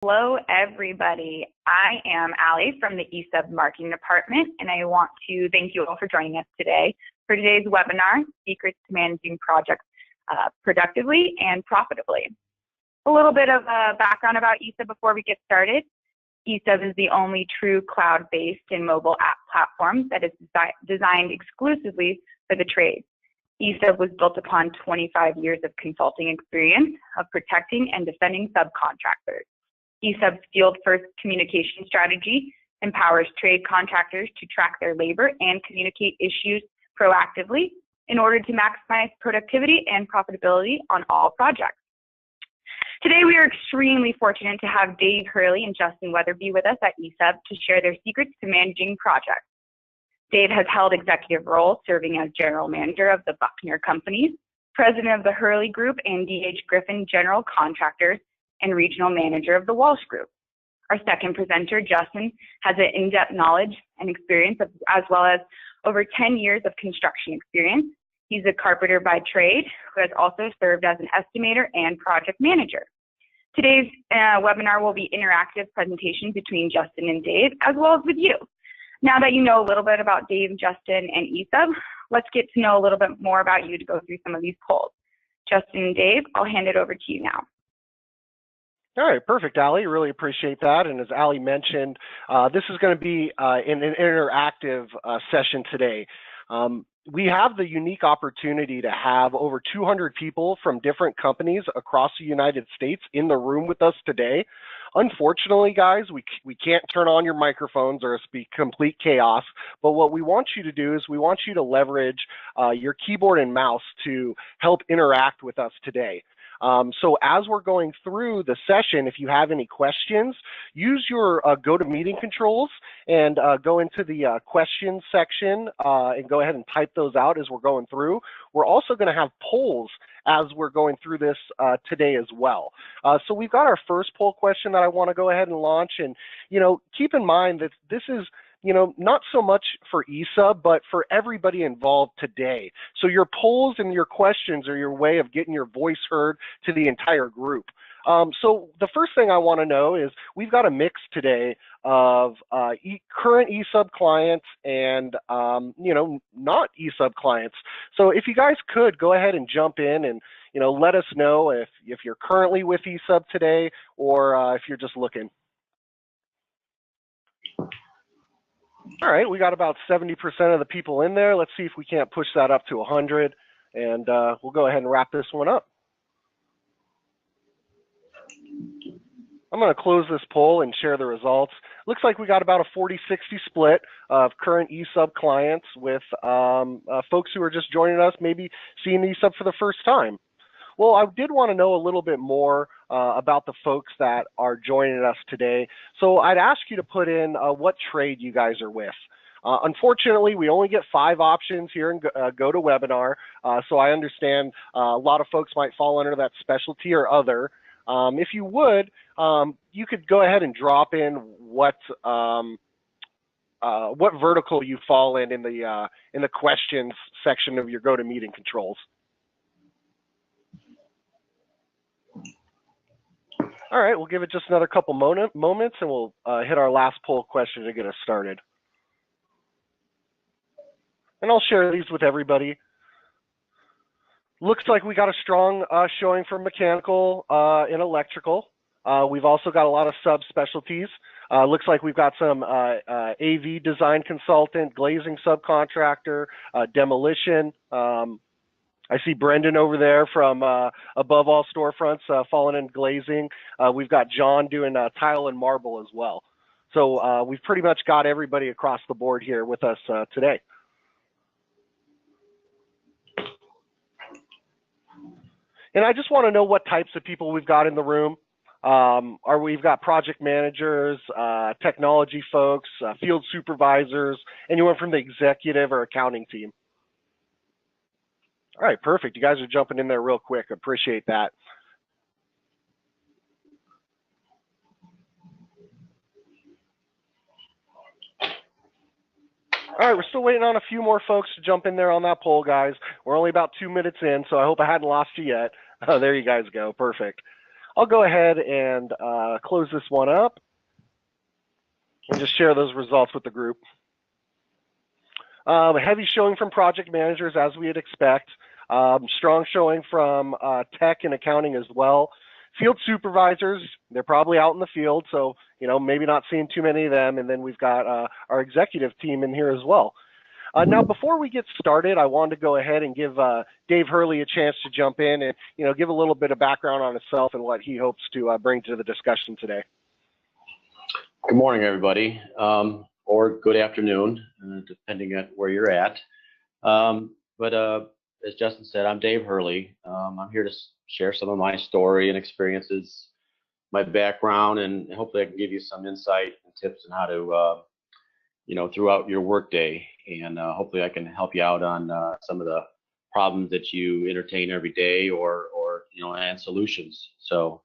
Hello, everybody. I am Allie from the eSUB Marketing Department, and I want to thank you all for joining us today for today's webinar, Secrets to Managing Projects Productively and Profitably. A little bit of background about eSUB before we get started. eSUB is the only true cloud-based and mobile app platform that is designed exclusively for the trades. eSUB was built upon 25 years of consulting experience of protecting and defending subcontractors. eSUB's field-first communication strategy empowers trade contractors to track their labor and communicate issues proactively in order to maximize productivity and profitability on all projects. Today, we are extremely fortunate to have Dave Hurley and Justin Weatherby with us at eSUB to share their secrets to managing projects. Dave has held executive roles serving as general manager of the Buckner Companies, president of the Hurley Group and D.H. Griffin General Contractors, and regional manager of the Walsh Group. Our second presenter, Justin, has an in-depth knowledge and experience as well as over 10 years of construction experience. He's a carpenter by trade who has also served as an estimator and project manager. Today's webinar will be interactive presentation between Justin and Dave, as well as with you. Now that you know a little bit about Dave, Justin, and eSUB, let's get to know a little bit more about you to go through some of these polls. Justin and Dave, I'll hand it over to you now. All right, perfect, Allie. Really appreciate that. And as Allie mentioned, this is going to be an interactive session today. We have the unique opportunity to have over 200 people from different companies across the United States in the room with us today. Unfortunately, guys, we can't turn on your microphones or it's be complete chaos. But what we want you to do is we want you to leverage your keyboard and mouse to help interact with us today. So as we're going through the session, if you have any questions, use your GoToMeeting controls and go into the questions section and go ahead and type those out as we're going through. We're also going to have polls as we're going through this today as well. So we've got our first poll question that I want to go ahead and launch. And, keep in mind that this is not so much for eSUB, but for everybody involved today. So your polls and your questions are your way of getting your voice heard to the entire group. So the first thing I want to know is we've got a mix today of current eSUB clients and, not eSUB clients. So if you guys could go ahead and jump in and, let us know if you're currently with eSUB today or if you're just looking. All right, we got about 70% of the people in there. Let's see if we can't push that up to 100, and we'll go ahead and wrap this one up. I'm going to close this poll and share the results. Looks like we got about a 40-60 split of current eSUB clients with folks who are just joining us, maybe seeing eSUB for the first time. Well, I did want to know a little bit more about the folks that are joining us today. So I'd ask you to put in what trade you guys are with. Unfortunately, we only get 5 options here in GoToWebinar, so I understand a lot of folks might fall under that specialty or other. If you would, you could go ahead and drop in what vertical you fall in the questions section of your GoToMeeting controls. All right, we'll give it just another couple moments and we'll hit our last poll question to get us started. And I'll share these with everybody. Looks like we got a strong showing for mechanical and electrical. We've also got a lot of subspecialties. Looks like we've got some AV design consultant, glazing subcontractor, demolition. I see Brendan over there from Above All Storefronts falling in glazing. We've got John doing tile and marble as well. So we've pretty much got everybody across the board here with us today. And I just want to know what types of people we've got in the room. We've got project managers, technology folks, field supervisors, anyone from the executive or accounting team. All right, perfect. You guys are jumping in there real quick. Appreciate that. All right, we're still waiting on a few more folks to jump in there on that poll, guys. We're only about 2 minutes in, so I hope I hadn't lost you yet. Oh, there you guys go. Perfect. I'll go ahead and close this one up and just share those results with the group. Heavy showing from project managers, as we'd expect. Strong showing from tech and accounting as well. Field supervisors, they're probably out in the field, so maybe not seeing too many of them. And then we've got our executive team in here as well. Now, before we get started, I wanted to go ahead and give Dave Hurley a chance to jump in and give a little bit of background on himself and what he hopes to bring to the discussion today. Good morning, everybody, or good afternoon, depending on where you're at. But as Justin said, I'm Dave Hurley. I'm here to share some of my story and experiences, my background, and hopefully I can give you some insight and tips on how to, throughout your workday, and hopefully I can help you out on some of the problems that you entertain every day, or and solutions. So,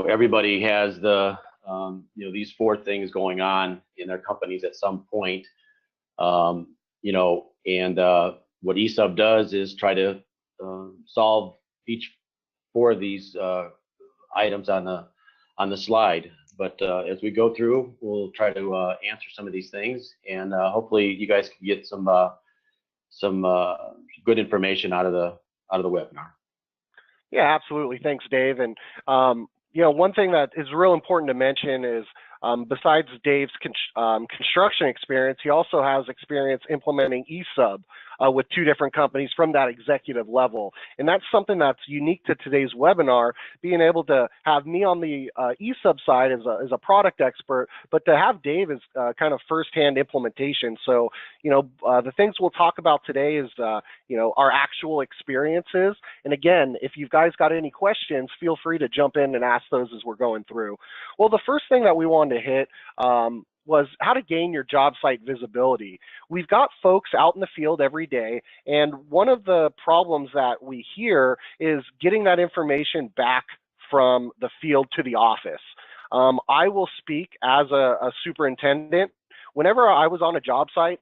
everybody has these four things going on in their companies at some point, and what eSUB does is try to solve each four of these items on the slide. But as we go through, we'll try to answer some of these things, and hopefully you guys can get some good information out of the webinar. Yeah, absolutely. Thanks, Dave. And one thing that is real important to mention is besides Dave's construction experience, he also has experience implementing eSUB with two different companies from that executive level. And that's something that's unique to today's webinar, being able to have me on the eSUB side as a product expert, but to have Dave as kind of firsthand implementation. So, the things we'll talk about today is, our actual experiences. And again, if you guys got any questions, feel free to jump in and ask those as we're going through. Well, the first thing that we wanted to hit was how to gain your job site visibility. We've got folks out in the field every day, and one of the problems that we hear is getting that information back from the field to the office. I will speak as a superintendent. Whenever I was on a job site,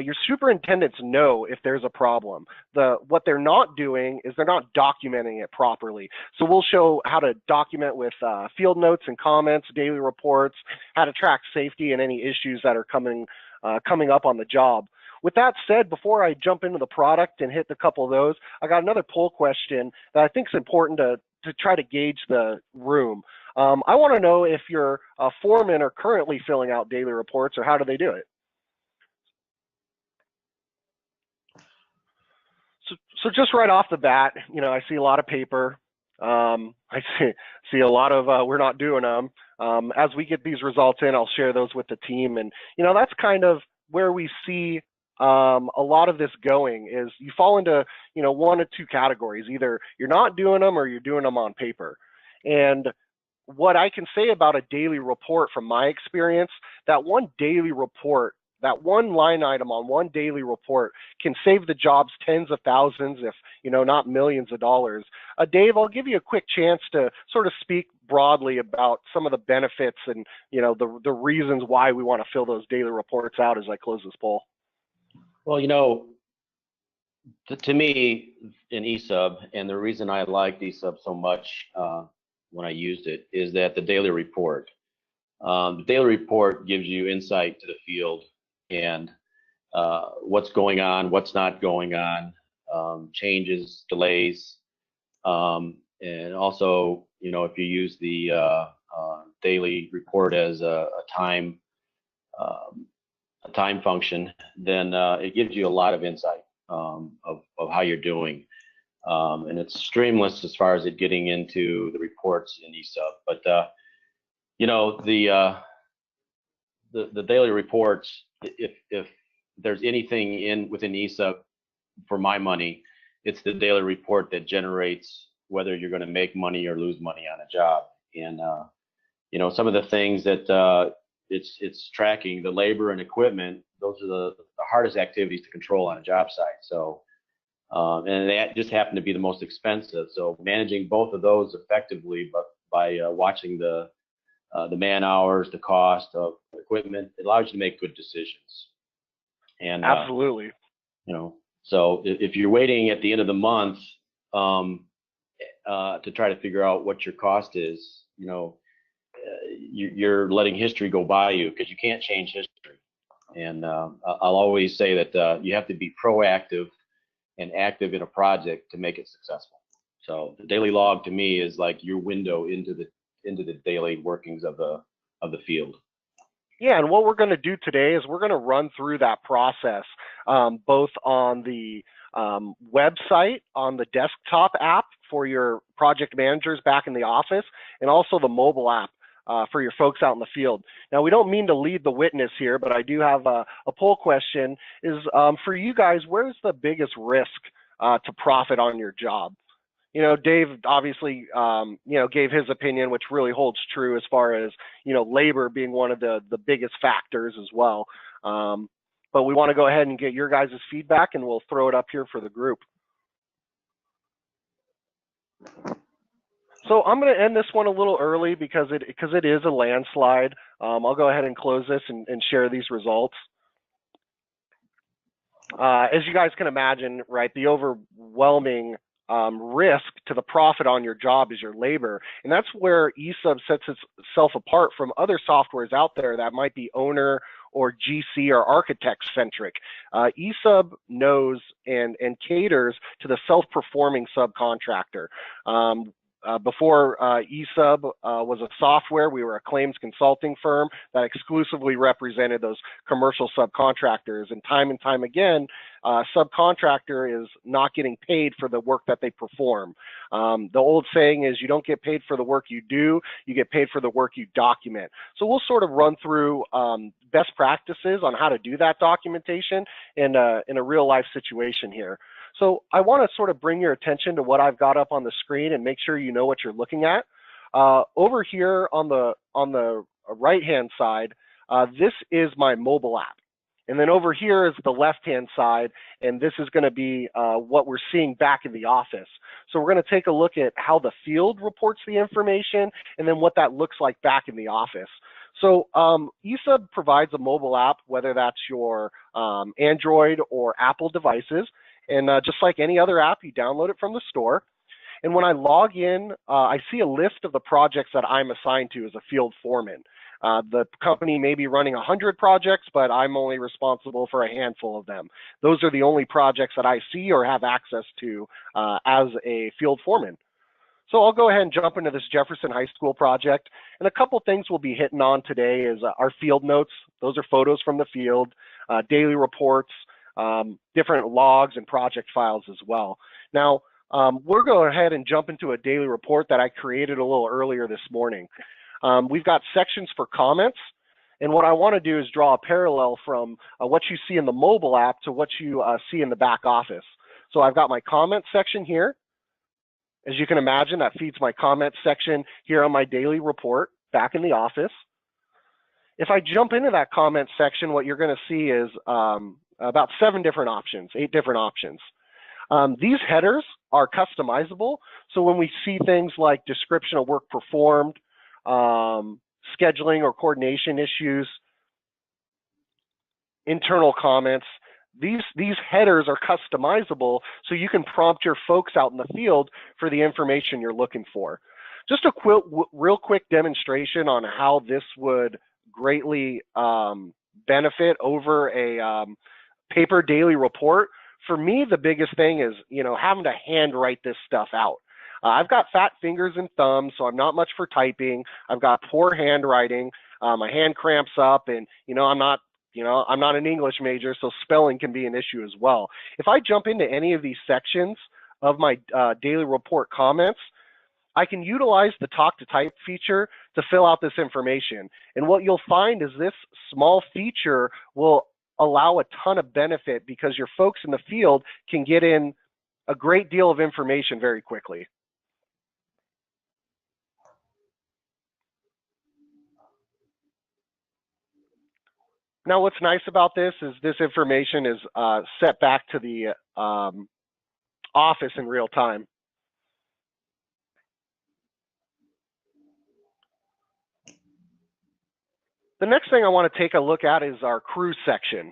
your superintendents know if there's a problem. What they're not doing is they're not documenting it properly. So we'll show how to document with field notes and comments, daily reports, how to track safety and any issues that are coming up on the job. With that said, before I jump into the product and hit a couple of those, I got another poll question that I think is important to try to gauge the room. I want to know if your foremen are currently filling out daily reports, or how do they do it? So just right off the bat, I see a lot of paper. I see a lot of we're not doing them. As we get these results in, I'll share those with the team. And, that's kind of where we see a lot of this going is you fall into, one of two categories. Either you're not doing them or you're doing them on paper. And what I can say about a daily report from my experience, that one daily report, that one line item on one daily report can save the jobs tens of thousands, if not millions of dollars. Dave, I'll give you a quick chance to sort of speak broadly about some of the benefits and the reasons why we want to fill those daily reports out as I close this poll. Well, to me, in eSUB, and the reason I liked eSUB so much when I used it is that the daily report gives you insight to the field and what's going on, what's not going on, changes, delays, and also, if you use the daily report as a time function, then it gives you a lot of insight of how you're doing, and it's streamless as far as it getting into the reports in eSUB. But the daily reports, if there's anything within eSUB, for my money, it's the daily report that generates whether you're going to make money or lose money on a job. And some of the things that it's tracking, the labor and equipment, those are the hardest activities to control on a job site. So and they just happen to be the most expensive. So managing both of those effectively, but by watching the man hours, the cost of equipment, it allows you to make good decisions. And absolutely, so if you're waiting at the end of the month to try to figure out what your cost is, you're letting history go by you because you can't change history. And I'll always say that you have to be proactive and active in a project to make it successful. So the daily log to me is like your window into the daily workings of the field. Yeah, and what we're going to do today is we're going to run through that process, both on the website, on the desktop app for your project managers back in the office, and also the mobile app for your folks out in the field. Now, we don't mean to lead the witness here, but I do have a poll question. Is for you guys, where's the biggest risk to profit on your job? Dave obviously, gave his opinion, which really holds true as far as, labor being one of the biggest factors as well. But we want to go ahead and get your guys' feedback, and we'll throw it up here for the group. So I'm going to end this one a little early because it is a landslide. I'll go ahead and close this and share these results. As you guys can imagine, right, the overwhelming risk to the profit on your job is your labor. And that's where eSUB sets itself apart from other softwares out there that might be owner or GC or architect centric. eSUB knows and caters to the self-performing subcontractor. Before eSUB was a software, we were a claims consulting firm that exclusively represented those commercial subcontractors. And time again, subcontractor is not getting paid for the work that they perform. The old saying is you don't get paid for the work you do, you get paid for the work you document. So we'll sort of run through best practices on how to do that documentation in a real life situation here. So I want to sort of bring your attention to what I've got up on the screen and make sure you know what you're looking at. Over here on the right-hand side, this is my mobile app. And then over here is the left-hand side, and this is going to be what we're seeing back in the office. So we're going to take a look at how the field reports the information and then what that looks like back in the office. So eSUB provides a mobile app, whether that's your Android or Apple devices. And just like any other app, you download it from the store. And when I log in, I see a list of the projects that I'm assigned to as a field foreman. The company may be running 100 projects, but I'm only responsible for a handful of them. Those are the only projects that I see or have access to as a field foreman. So I'll go ahead and jump into this Jefferson High School project. And a couple things we'll be hitting on today is our field notes. Those are photos from the field, daily reports, different logs and project files as well. Now, we'll go ahead and jump into a daily report that I created a little earlier this morning. We've got sections for comments, and what I want to do is draw a parallel from what you see in the mobile app to what you see in the back office. So I've got my comments section here. As you can imagine, that feeds my comments section here on my daily report back in the office. If I jump into that comment section, what you're going to see is about 8 different options. These headers are customizable. So when we see things like description of work performed, scheduling or coordination issues, internal comments, these headers are customizable so you can prompt your folks out in the field for the information you're looking for. Just a real quick demonstration on how this would greatly benefit over a paper daily report. For me, the biggest thing is, having to handwrite this stuff out. I've got fat fingers and thumbs, so I'm not much for typing. I've got poor handwriting. My hand cramps up, and I'm not an English major, so spelling can be an issue as well. If I jump into any of these sections of my daily report comments, I can utilize the talk to type feature to fill out this information. And what you'll find is this small feature will allow a ton of benefit because your folks in the field can get in a great deal of information very quickly. Now, what's nice about this is this information is set back to the office in real time. The next thing I want to take a look at is our crew section.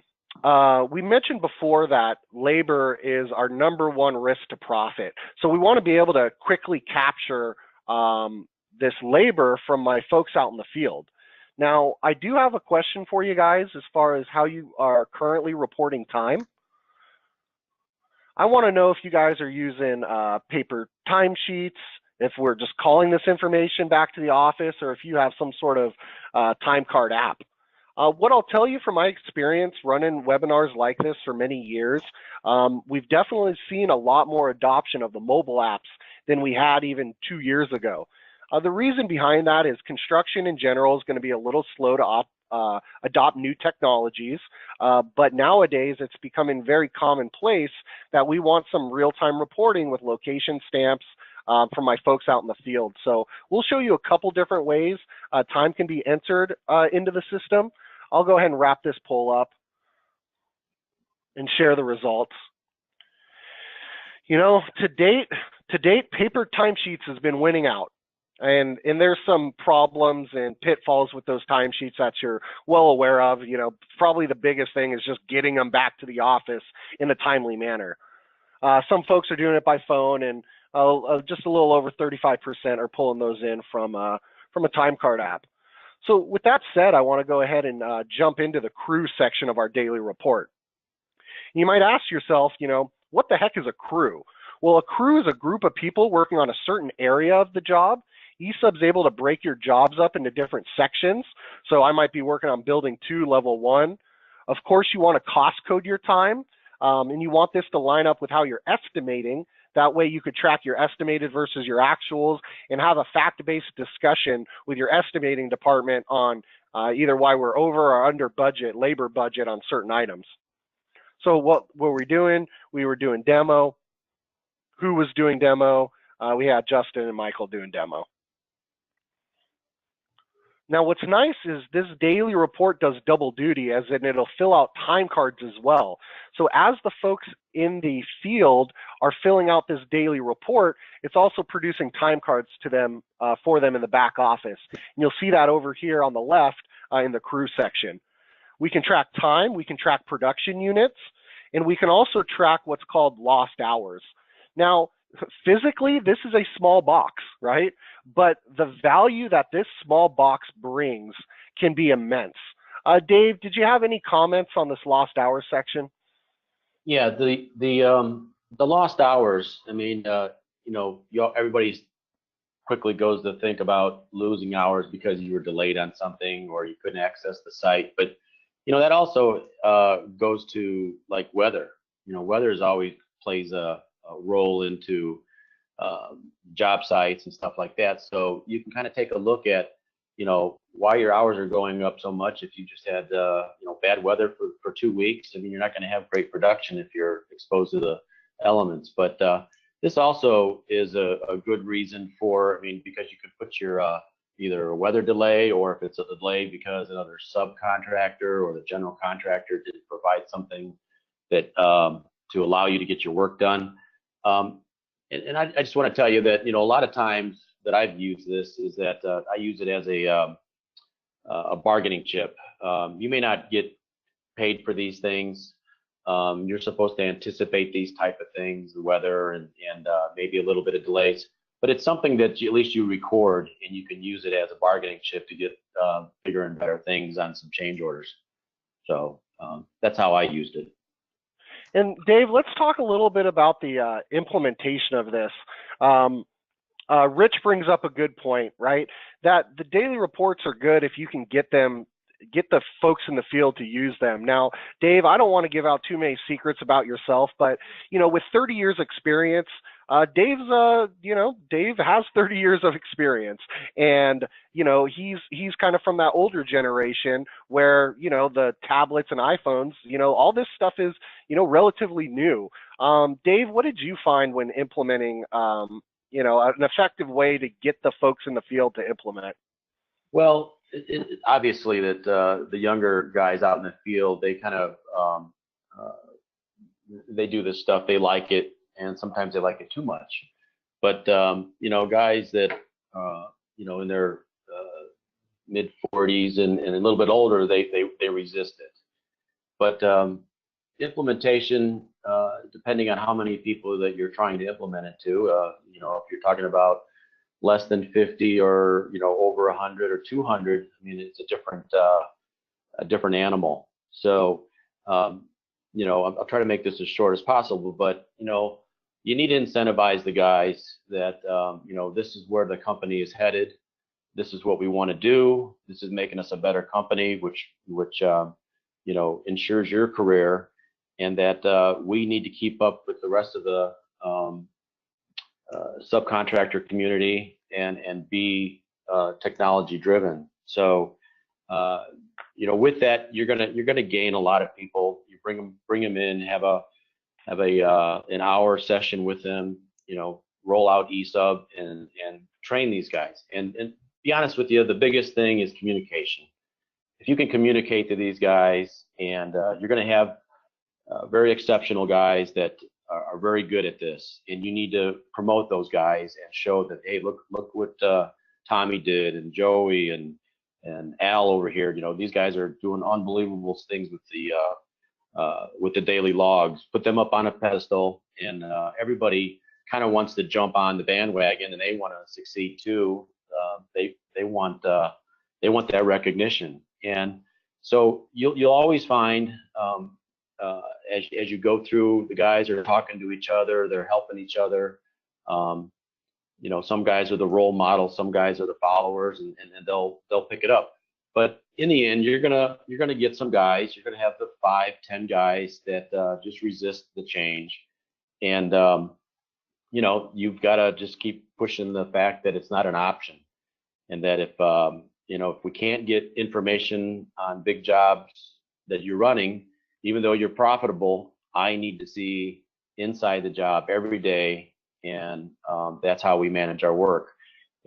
we mentioned before that labor is our #1 risk to profit. So we want to be able to quickly capture this labor from my folks out in the field. Now, I do have a question for you guys as far as how you are currently reporting time. I want to know if you guys are using paper timesheets, if we're just calling this information back to the office, or if you have some sort of time card app. What I'll tell you from my experience running webinars like this for many years, we've definitely seen a lot more adoption of the mobile apps than we had even 2 years ago. The reason behind that is construction in general is going to be a little slow to adopt new technologies, but nowadays it's becoming very commonplace that we want some real-time reporting with location stamps from my folks out in the field. So we'll show you a couple different ways time can be entered into the system. I'll go ahead and wrap this poll up and share the results. You know, to date, paper timesheets has been winning out. And there's some problems and pitfalls with those timesheets that you're well aware of. You know, probably the biggest thing is just getting them back to the office in a timely manner. Some folks are doing it by phone, and just a little over 35% are pulling those in from a time card app. So with that said, I want to go ahead and jump into the crew section of our daily report. You might ask yourself, you know, what the heck is a crew? Well, a crew is a group of people working on a certain area of the job. eSUB's able to break your jobs up into different sections. So I might be working on building 2, level 1. Of course, you want to cost code your time, and you want this to line up with how you're estimating. That way you could track your estimated versus your actuals and have a fact-based discussion with your estimating department on either why we're over or under budget, labor budget on certain items. So what were we doing? We were doing demo. Who was doing demo? We had Justin and Michael doing demo. Now, what's nice is this daily report does double duty, as in it'll fill out time cards as well. So as the folks in the field are filling out this daily report, it's also producing time cards to them for them in the back office. And you'll see that over here on the left in the crew section. We can track time, we can track production units, and we can also track what's called lost hours. Now, physically, this is a small box, right? But the value that this small box brings can be immense. Dave, did you have any comments on this lost hours section? Yeah, the lost hours. I mean, you know, everybody quickly goes to think about losing hours because you were delayed on something or you couldn't access the site. But you know, that also goes to like weather. You know, weather is always plays a role into job sites and stuff like that. So you can kind of take a look at, you know, why your hours are going up so much. If you just had, you know, bad weather for 2 weeks, I mean, you're not going to have great production if you're exposed to the elements. But this also is a good reason for, I mean, because you could put your either a weather delay, or if it's a delay because another subcontractor or the general contractor didn't provide something that to allow you to get your work done. And I just want to tell you that, you know, a lot of times that I've used this is that I use it as a bargaining chip. You may not get paid for these things. You're supposed to anticipate these type of things, the weather and maybe a little bit of delays. But it's something that at least you record, and you can use it as a bargaining chip to get bigger and better things on some change orders. So that's how I used it. And Dave, let's talk a little bit about the implementation of this. Rich brings up a good point, right? That the daily reports are good if you can get the folks in the field to use them. Now, Dave, I don't want to give out too many secrets about yourself, but you know, with 30 years experience, Dave has 30 years of experience, and you know, he's kind of from that older generation where, you know, the tablets and iPhones, you know, all this stuff is, you know, relatively new. Dave, what did you find when implementing, you know, an effective way to get the folks in the field to implement? Well, obviously that the younger guys out in the field, they kind of they do this stuff, they like it, and sometimes they like it too much. But you know, guys that you know, in their mid 40s and a little bit older, they resist it. But implementation, depending on how many people that you're trying to implement it to, if you're talking about less than 50 or over 100 or 200, I mean it's a different animal. So I'll try to make this as short as possible, but you need to incentivize the guys that this is where the company is headed. This is what we want to do. This is making us a better company, which ensures your career, and that we need to keep up with the rest of the subcontractor community and be technology driven. So with that, you're gonna gain a lot of people. You bring them in, have an hour session with them, roll out eSUB and train these guys. And be honest with you, the biggest thing is communication. If you can communicate to these guys, and you're going to have very exceptional guys that are very good at this, and you need to promote those guys and show that, hey, look what Tommy did, and Joey and Al over here. These guys are doing unbelievable things with the daily logs. Put them up on a pedestal, and everybody kind of wants to jump on the bandwagon, and they want to succeed too. They want that recognition. And so you'll always find as you go through, the guys are talking to each other, they're helping each other. Some guys are the role models, some guys are the followers, and they'll pick it up. But in the end, you're gonna get some guys. You're gonna have the 5-10 guys that just resist the change, and you've got to just keep pushing the fact that it's not an option, and that if we can't get information on big jobs that you're running, even though you're profitable, I need to see inside the job every day, and that's how we manage our work.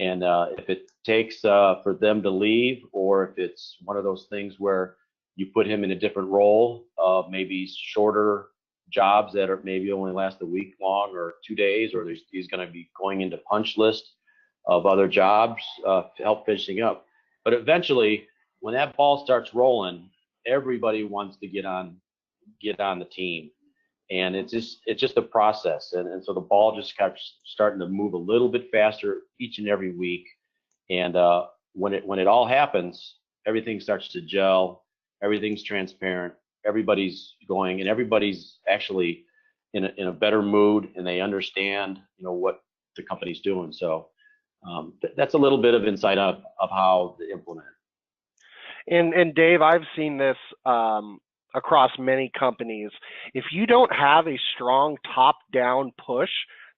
And if it takes for them to leave, or if it's one of those things where you put him in a different role, maybe shorter jobs that are maybe only last a week long or 2 days, or he's going to be going into punch list of other jobs to help finishing up. But eventually, when that ball starts rolling, everybody wants to get on the team, and it's just a process, and so the ball just keeps starting to move a little bit faster each and every week. And when it all happens, everything starts to gel, everything's transparent, everybody's going, and everybody's actually in a better mood, and they understand what the company's doing. So that's a little bit of insight of how to implement. And Dave, I've seen this across many companies. If you don't have a strong top-down push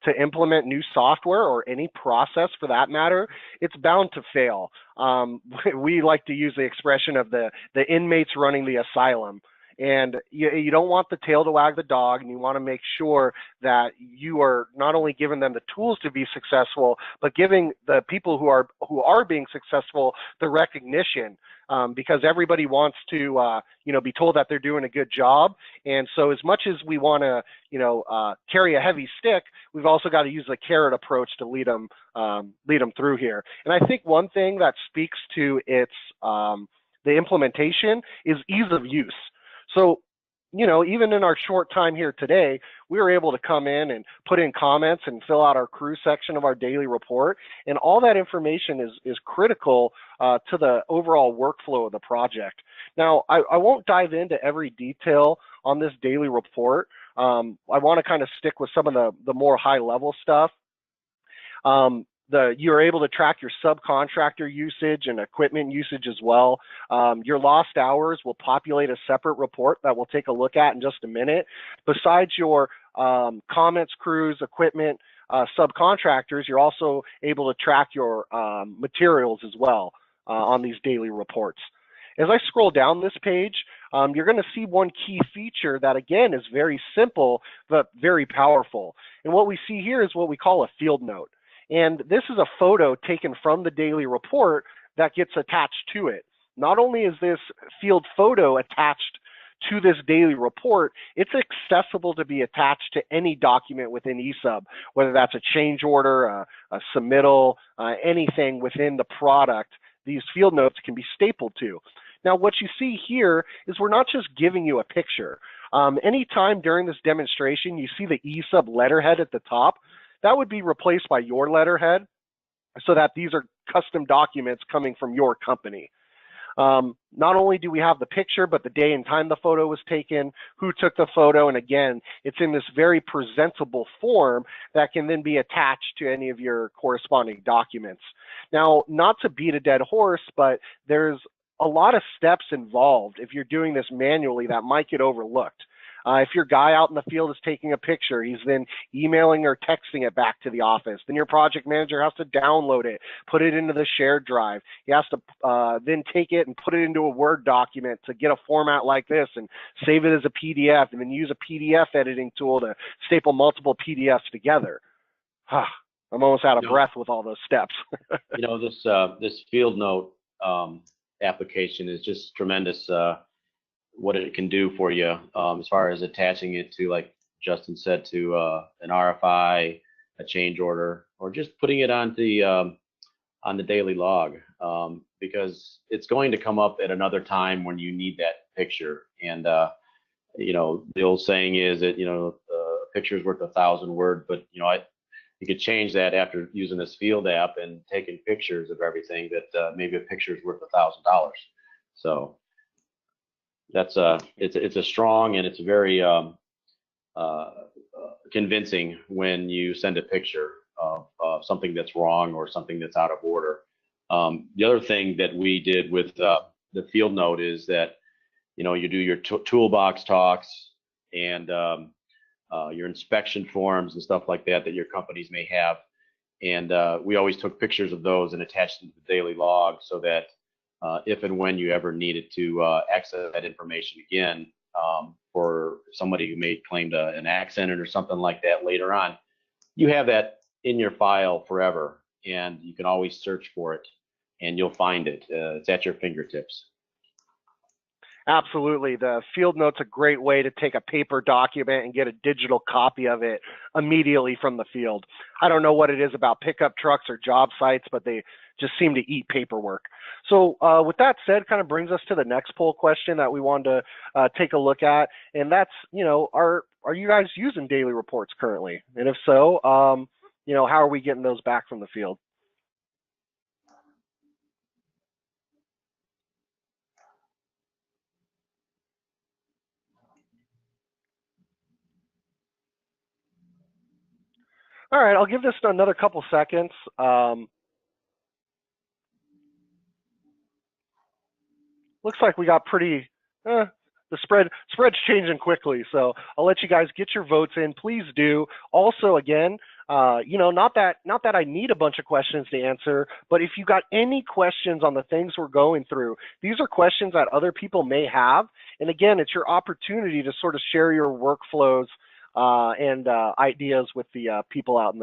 to implement new software, or any process for that matter, it's bound to fail. We like to use the expression of the inmates running the asylum. And you don't want the tail to wag the dog, and you want to make sure that you are not only giving them the tools to be successful, but giving the people who are being successful the recognition, because everybody wants to be told that they're doing a good job. And so as much as we want to carry a heavy stick, we've also got to use the carrot approach to lead them through here. And I think one thing that speaks to its the implementation is ease of use. So, even in our short time here today, we were able to come in and put in comments and fill out our crew section of our daily report. And all that information is critical to the overall workflow of the project. Now, I won't dive into every detail on this daily report. I want to kind of stick with some of the more high-level stuff. You're able to track your subcontractor usage and equipment usage as well. Your lost hours will populate a separate report that we'll take a look at in just a minute. Besides your comments, crews, equipment, subcontractors, you're also able to track your materials as well on these daily reports. As I scroll down this page, you're going to see one key feature that, again, is very simple but very powerful. And what we see here is what we call a field note. And this is a photo taken from the daily report that gets attached to it. Not only is this field photo attached to this daily report, it's accessible to be attached to any document within eSUB, whether that's a change order, a submittal, anything within the product. These field notes can be stapled to. Now, what you see here is we're not just giving you a picture. Anytime during this demonstration you see the eSUB letterhead at the top, that would be replaced by your letterhead so that these are custom documents coming from your company. Not only do we have the picture, but the day and time the photo was taken, who took the photo, and again, it's in this very presentable form that can then be attached to any of your corresponding documents. Now, not to beat a dead horse, but there's a lot of steps involved if you're doing this manually that might get overlooked. If your guy out in the field is taking a picture, he's then emailing or texting it back to the office. Then your project manager has to download it, put it into the shared drive. He has to then take it and put it into a Word document to get a format like this and save it as a PDF, and then use a PDF editing tool to staple multiple PDFs together. I'm almost out of breath with all those steps. This field note application is just tremendous. What it can do for you as far as attaching it to, like Justin said, to an RFI, a change order, or just putting it on the daily log, because it's going to come up at another time when you need that picture. And the old saying is that a picture is worth 1,000 words, but you could change that after using this field app and taking pictures of everything, that maybe a picture is worth $1,000. So that's it's a strong, and it's very convincing when you send a picture of something that's wrong or something that's out of order. The other thing that we did with the field note is that you do your toolbox talks and your inspection forms and stuff like that your companies may have, and we always took pictures of those and attached them to the daily log, so that if and when you ever needed to access that information again, for somebody who may claim an accident or something like that later on, you have that in your file forever, and you can always search for it and you'll find it. It's at your fingertips. Absolutely. The field note's a great way to take a paper document and get a digital copy of it immediately from the field. I don't know what it is about pickup trucks or job sites, but they just seem to eat paperwork. So with that said, kind of brings us to the next poll question that we wanted to take a look at, and that's, are you guys using daily reports currently? And if so, how are we getting those back from the field? All right, I'll give this another couple seconds. Looks like we got pretty, the spread's changing quickly, so I'll let you guys get your votes in. Please do. Also, again, not that I need a bunch of questions to answer, but if you got any questions on the things we're going through, these are questions that other people may have. And again, it's your opportunity to sort of share your workflows and ideas with the people out in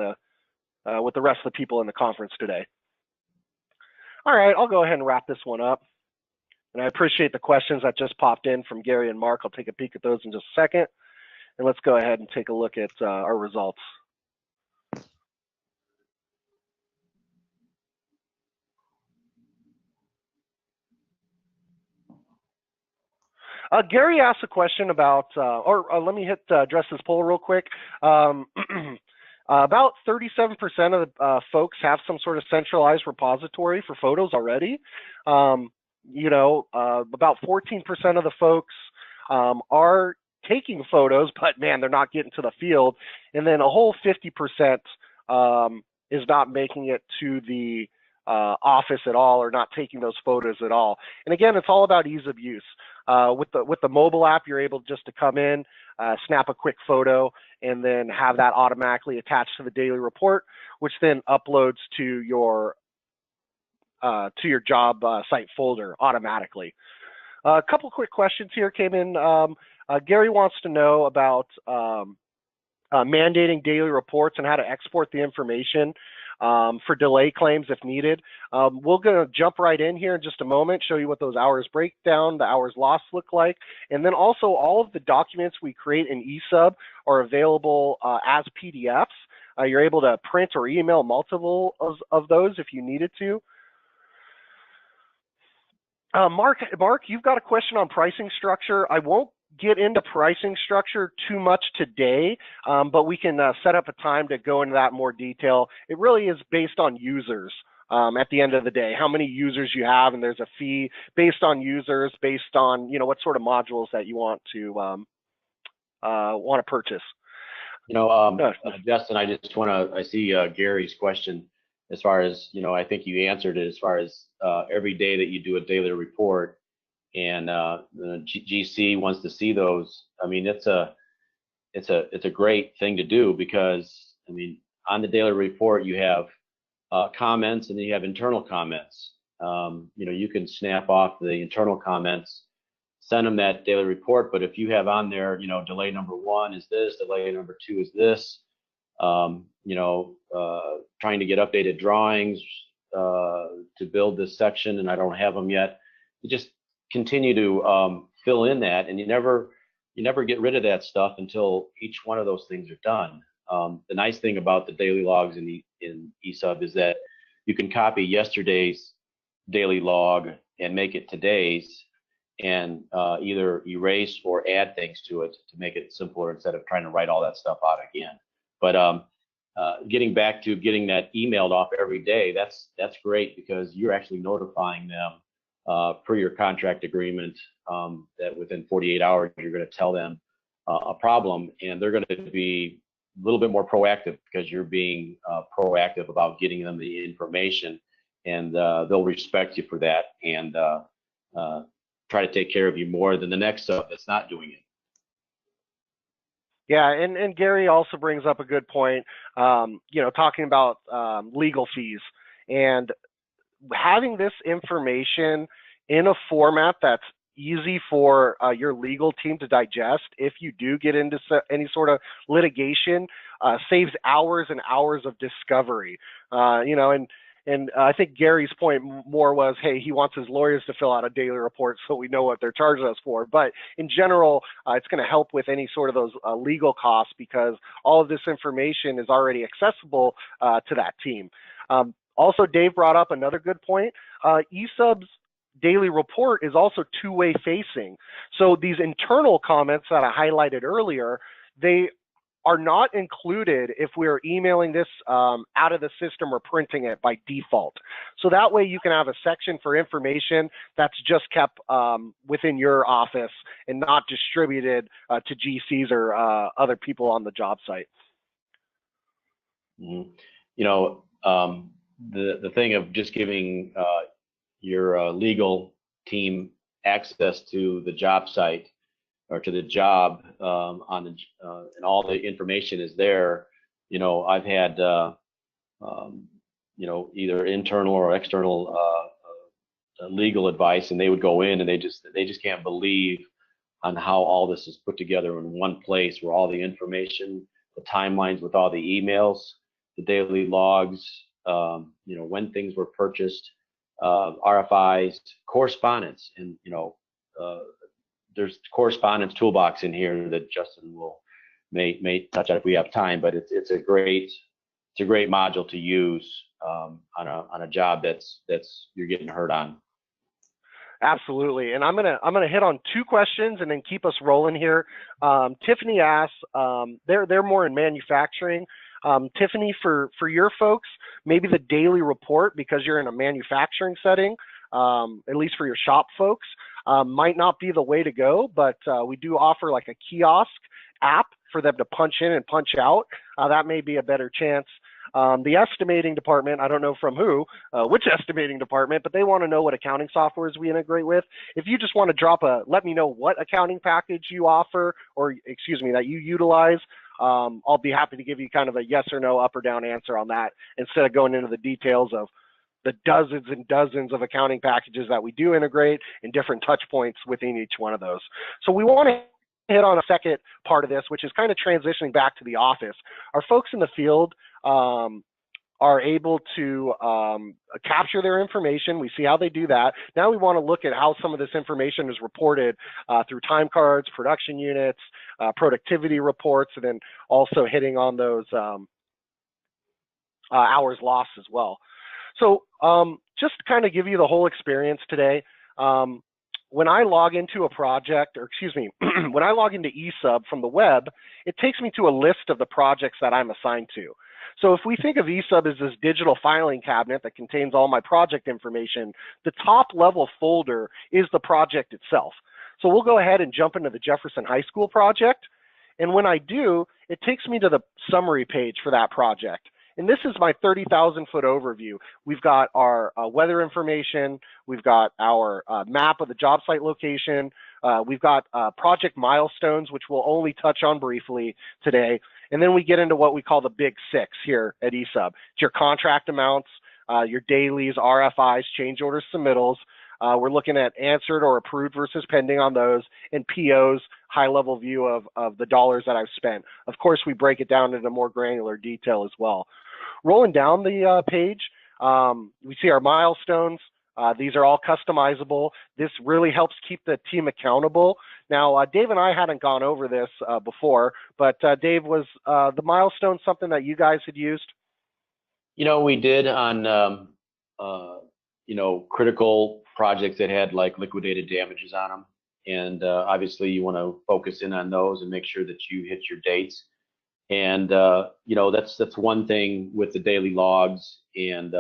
with the rest of the people in the conference today. All right, I'll go ahead and wrap this one up. And I appreciate the questions that just popped in from Gary and Mark. I'll take a peek at those in just a second. And let's go ahead and take a look at our results. Gary asked a question about, let me address this poll real quick. About 37% of the folks have some sort of centralized repository for photos already. About 14% of the folks are taking photos, but man, they're not getting to the field. And then a whole 50% is not making it to the office at all, or not taking those photos at all. And again, it's all about ease of use. With the mobile app, you're able just to come in, snap a quick photo, and then have that automatically attached to the daily report, which then uploads to your job site folder automatically. A couple quick questions here came in. Gary wants to know about mandating daily reports and how to export the information for delay claims if needed. We're going to jump right in here in just a moment, show you what those hours breakdown, the hours lost look like, and then also all of the documents we create in eSUB are available as PDFs. You're able to print or email multiple of those if you needed to. Mark, you've got a question on pricing structure. I won't get into pricing structure too much today, but we can set up a time to go into that in more detail. It really is based on users. At the end of the day, how many users you have, and there's a fee based on users, based on what sort of modules that you want to purchase. Justin, I see Gary's question as far as, I think you answered it as far as every day that you do a daily report and the GC wants to see those. I mean, it's a great thing to do because, I mean, on the daily report, you have comments and then you have internal comments. You can snap off the internal comments, send them that daily report, but if you have on there, delay number 1 is this, delay number 2 is this, trying to get updated drawings to build this section and I don't have them yet, you just continue to fill in that, and you never get rid of that stuff until each one of those things are done. The nice thing about the daily logs in eSUB is that you can copy yesterday's daily log and make it today's, and either erase or add things to it to make it simpler instead of trying to write all that stuff out again. But getting back to getting that emailed off every day, that's great because you're actually notifying them per your contract agreement that within 48 hours you're going to tell them a problem, and they're going to be a little bit more proactive because you're being proactive about getting them the information, and they'll respect you for that and try to take care of you more than the next sub that's not doing it. Yeah, and Gary also brings up a good point, talking about legal fees and having this information in a format that's easy for your legal team to digest if you do get into any sort of litigation, saves hours and hours of discovery. And I think Gary's point more was, hey, he wants his lawyers to fill out a daily report so we know what they're charging us for. But in general, it's going to help with any sort of those legal costs because all of this information is already accessible to that team. Also, Dave brought up another good point. eSUB's daily report is also two-way facing. So these internal comments that I highlighted earlier, they are not included if we're emailing this out of the system or printing it by default. So that way you can have a section for information that's just kept within your office and not distributed to GCs or other people on the job site. Mm-hmm. The thing of just giving your legal team access to the job site or to the job and all the information is there. I've had either internal or external legal advice, and they would go in and they just can't believe on how all this is put together in one place, where all the information, the timelines with all the emails, the daily logs, when things were purchased, RFIs, correspondence, and there's correspondence toolbox in here that Justin may touch on if we have time, but it's a great module to use on a job that's you're getting hurt on. Absolutely, and I'm gonna hit on 2 questions and then keep us rolling here. Tiffany asks, they're more in manufacturing. Tiffany, for your folks, maybe the daily report, because you're in a manufacturing setting, at least for your shop folks, might not be the way to go, but we do offer like a kiosk app for them to punch in and punch out. That may be a better chance. The estimating department, I don't know from which estimating department, but they want to know what accounting softwares we integrate with. If you just want to let me know what accounting package you offer, or that you utilize, I'll be happy to give you kind of a yes or no, up or down answer on that, instead of going into the details of the dozens and dozens of accounting packages that we do integrate and different touch points within each one of those. So we want to hit on a second part of this, which is kind of transitioning back to the office. Our folks in the field are able to capture their information. We see how they do that. Now we want to look at how some of this information is reported through time cards, production units, productivity reports, and then also hitting on those hours lost as well. So just to kind of give you the whole experience today, When I log into a project, or excuse me, when I log into eSUB from the web, it takes me to a list of the projects that I'm assigned to. So if we think of eSUB as this digital filing cabinet that contains all my project information, the top level folder is the project itself. So we'll go ahead and jump into the Jefferson High School project. And when I do, it takes me to the summary page for that project. And this is my 30,000-foot overview. We've got our weather information. We've got our map of the job site location. We've got project milestones, which we'll only touch on briefly today. And then we get into what we call the big six here at eSUB. It's your contract amounts, your dailies, RFIs, change orders, submittals. We're looking at answered or approved versus pending on those, and POs, high-level view of the dollars that I've spent. Of course, we break it down into more granular detail as well. Rolling down the page, we see our milestones. These are all customizable. This really helps keep the team accountable. Now, Dave and I hadn't gone over this before, but Dave, was the milestone something that you guys had used? You know, we did on, you know, critical projects that had like liquidated damages on them. And obviously you want to focus in on those and make sure that you hit your dates. And, you know, that's one thing with the daily logs. And,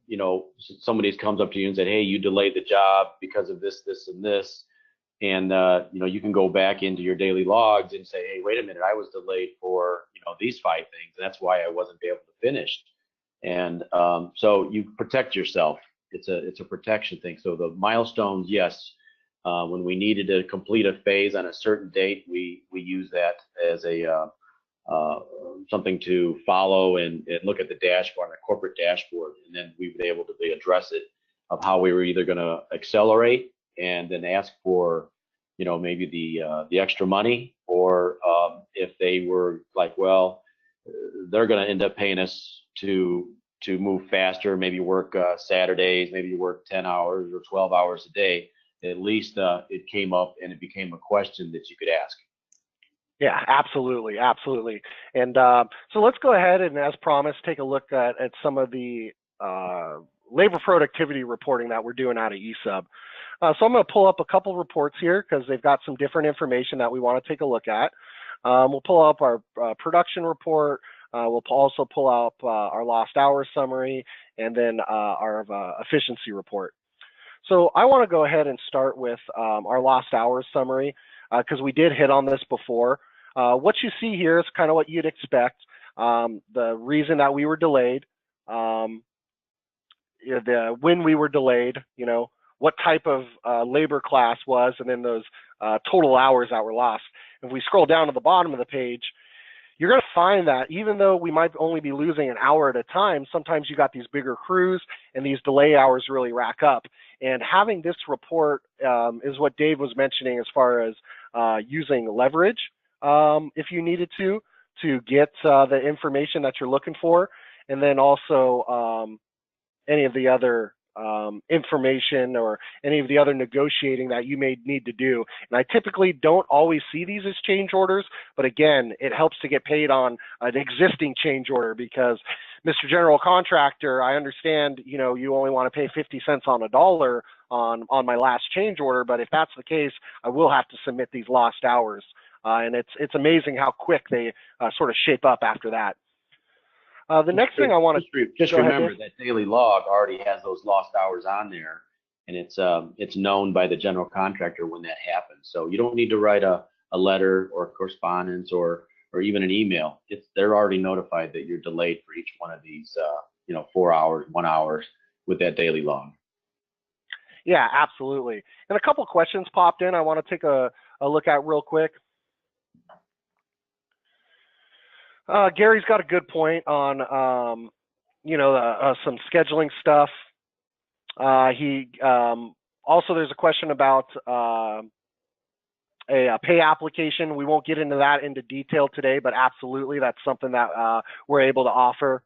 you know, somebody comes up to you and said, hey, you delayed the job because of this, this, and this. And, you know, you can go back into your daily logs and say, hey, wait a minute, I was delayed for, you know, these 5 things. And that's why I wasn't able to finish. And so you protect yourself. It's a protection thing. So the milestones, yes, when we needed to complete a phase on a certain date, we use that as a something to follow and look at the dashboard, the corporate dashboard, and then we were able to address it of how we were either going to accelerate and then ask for, you know, maybe the extra money, or if they were like, well, they're going to end up paying us to move faster, maybe work Saturdays, maybe you work 10 hours or 12 hours a day. At least it came up and it became a question that you could ask. Yeah, absolutely, absolutely. And so let's go ahead and, as promised, take a look at some of the labor productivity reporting that we're doing out of eSUB. So I'm going to pull up a couple reports here because they've got some different information that we want to take a look at. We'll pull up our production report. We'll also pull up our lost hours summary, and then our efficiency report. So I want to go ahead and start with our lost hours summary because we did hit on this before. What you see here is kind of what you'd expect. The reason that we were delayed, when we were delayed, you know, what type of labor class was, and then those total hours that were lost. If we scroll down to the bottom of the page, you're going to find that even though we might only be losing an hour at a time, sometimes you got these bigger crews and these delay hours really rack up. And having this report is what Dave was mentioning as far as using leverage if you needed to get the information that you're looking for, and then also any of the other information or any of the other negotiating that you may need to do. And I typically don't always see these as change orders, but again, it helps to get paid on an existing change order because, Mr. General Contractor, I understand, you know, you only want to pay 50 cents on a dollar on my last change order, but if that's the case, I will have to submit these lost hours. And it's amazing how quick they sort of shape up after that. The next thing I want to just remember that daily log already has those lost hours on there, and it's known by the general contractor when that happens. So you don't need to write a letter or correspondence or even an email. They're already notified that you're delayed for each one of these, you know, 4 hours, 1 hour with that daily log. Yeah, absolutely. And a couple questions popped in I want to take a look at real quick. Gary's got a good point on, you know, some scheduling stuff. Also, there's a question about a pay application. We won't get into that into detail today, but absolutely, that's something that we're able to offer.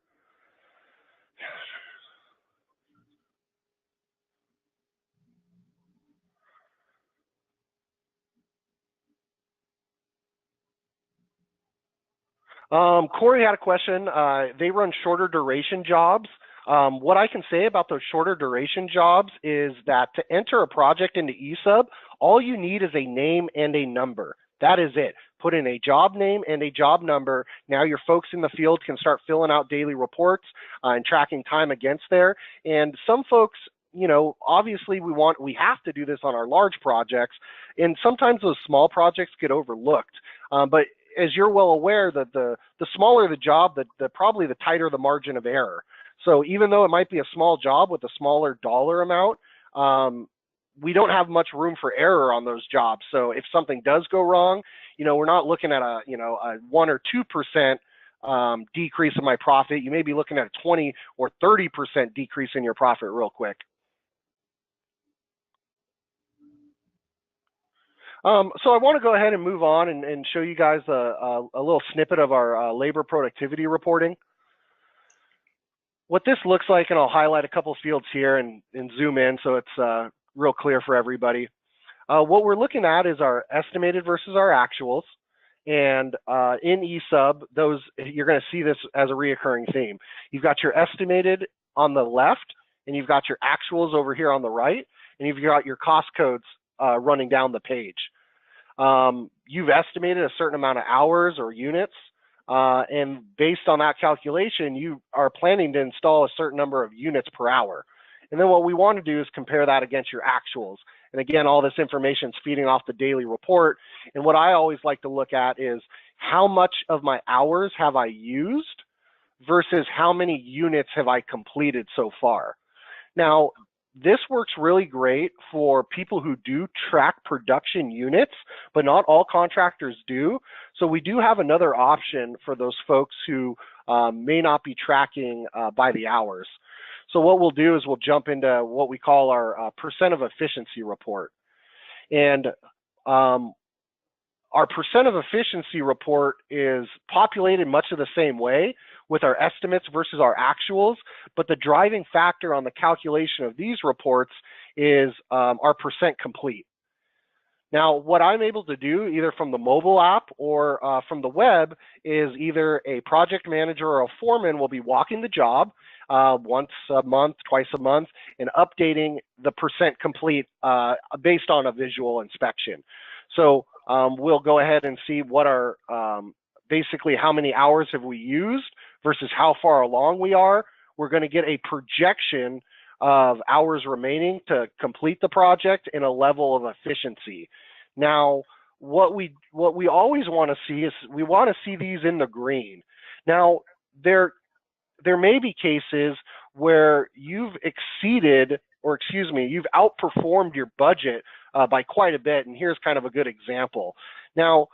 Corey had a question. They run shorter duration jobs. What I can say about those shorter duration jobs is that to enter a project into eSUB, all you need is a name and a number. That is it. Put in a job name and a job number. Now your folks in the field can start filling out daily reports and tracking time against there. And some folks, you know, obviously we have to do this on our large projects, and sometimes those small projects get overlooked. But as you're well aware, that the smaller the job, probably the tighter the margin of error. So even though it might be a small job with a smaller dollar amount, we don't have much room for error on those jobs. So if something does go wrong, you know, we're not looking at a 1 or 2% decrease in my profit. You may be looking at a 20 or 30% decrease in your profit real quick. So I want to go ahead and move on and show you guys a little snippet of our labor productivity reporting. What this looks like, and I'll highlight a couple of fields here and zoom in so it's real clear for everybody. What we're looking at is our estimated versus our actuals. And in eSUB, you're going to see this as a reoccurring theme. You've got your estimated on the left, and you've got your actuals over here on the right, and you've got your cost codes running down the page. You've estimated a certain amount of hours or units, and based on that calculation, you are planning to install a certain number of units per hour. And then what we want to do is compare that against your actuals. And again, all this information is feeding off the daily report. And what I always like to look at is how much of my hours have I used versus how many units have I completed so far. Now, this works really great for people who do track production units, but not all contractors do. So we do have another option for those folks who may not be tracking by the hours. So what we'll do is we'll jump into what we call our percent of efficiency report. And our percent of efficiency report is populated much of the same way with our estimates versus our actuals, but the driving factor on the calculation of these reports is our percent complete. Now, what I'm able to do either from the mobile app or from the web is either a project manager or a foreman will be walking the job once a month, twice a month, and updating the percent complete based on a visual inspection. So we'll go ahead and see what our basically how many hours have we used versus how far along we are. We're going to get a projection of hours remaining to complete the project and a level of efficiency. Now, what we always want to see is we want to see these in the green. Now, there may be cases where you've exceeded, or excuse me, you've outperformed your budget by quite a bit, and here's kind of a good example. Now,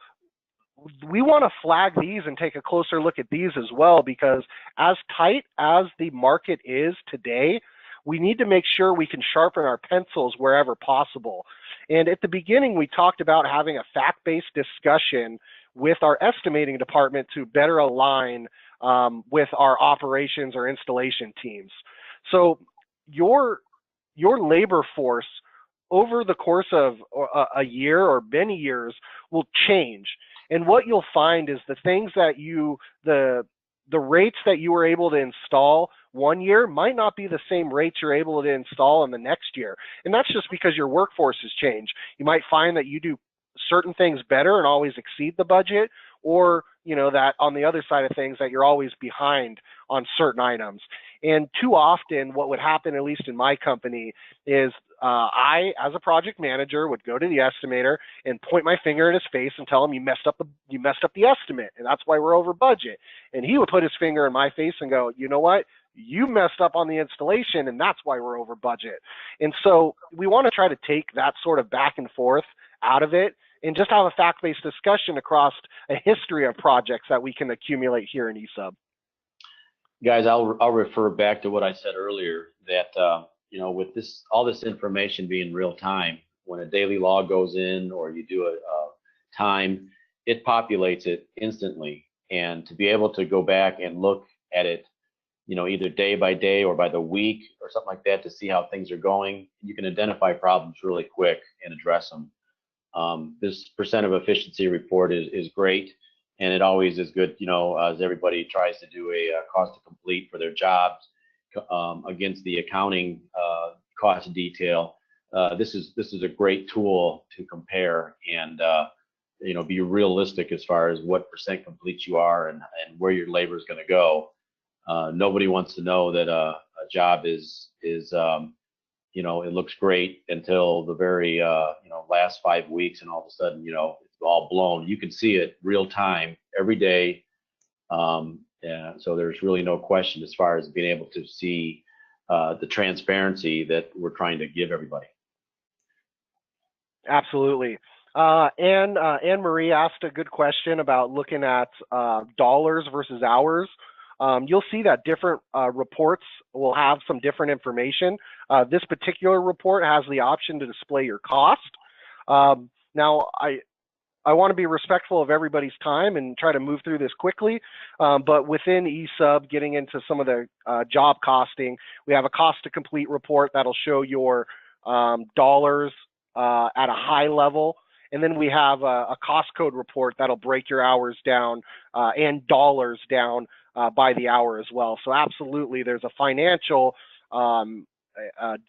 we want to flag these and take a closer look at these as well, because as tight as the market is today, we need to make sure we can sharpen our pencils wherever possible. And at the beginning, we talked about having a fact-based discussion with our estimating department to better align with our operations or installation teams. So your labor force over the course of a year or many years will change. And what you'll find is the things that the rates that you were able to install one year might not be the same rates you're able to install in the next year. And that's just because your workforce has changed. You might find that you do certain things better and always exceed the budget, or you know that on the other side of things that you're always behind on certain items. And too often what would happen, at least in my company, is I, as a project manager, would go to the estimator and point my finger in his face and tell him you messed up the estimate, and that's why we're over budget. And he would put his finger in my face and go, you know what? You messed up on the installation, and that's why we're over budget. And so we want to try to take that sort of back and forth out of it and just have a fact-based discussion across a history of projects that we can accumulate here in eSUB. Guys, I'll refer back to what I said earlier, that you know, with all this information being real time, when a daily log goes in or you do a time, it populates it instantly. And to be able to go back and look at it, you know, either day by day or by the week or something like that to see how things are going, you can identify problems really quick and address them. This percent of efficiency report is great, and it always is good, you know, as everybody tries to do a cost to complete for their jobs, against the accounting cost detail, this is a great tool to compare and be realistic as far as what % complete you are and where your labor is going to go. Nobody wants to know that a job is it looks great until the very last 5 weeks, and all of a sudden it's all blown. You can see it real time every day. So there's really no question as far as being able to see the transparency that we're trying to give everybody. Absolutely. Anne Marie asked a good question about looking at dollars versus hours. You'll see that different reports will have some different information. This particular report has the option to display your cost. Now, I want to be respectful of everybody's time and try to move through this quickly, but within eSUB, getting into some of the job costing, we have a cost to complete report that'll show your dollars at a high level. And then we have a cost code report that'll break your hours down and dollars down by the hour as well. So absolutely, there's a financial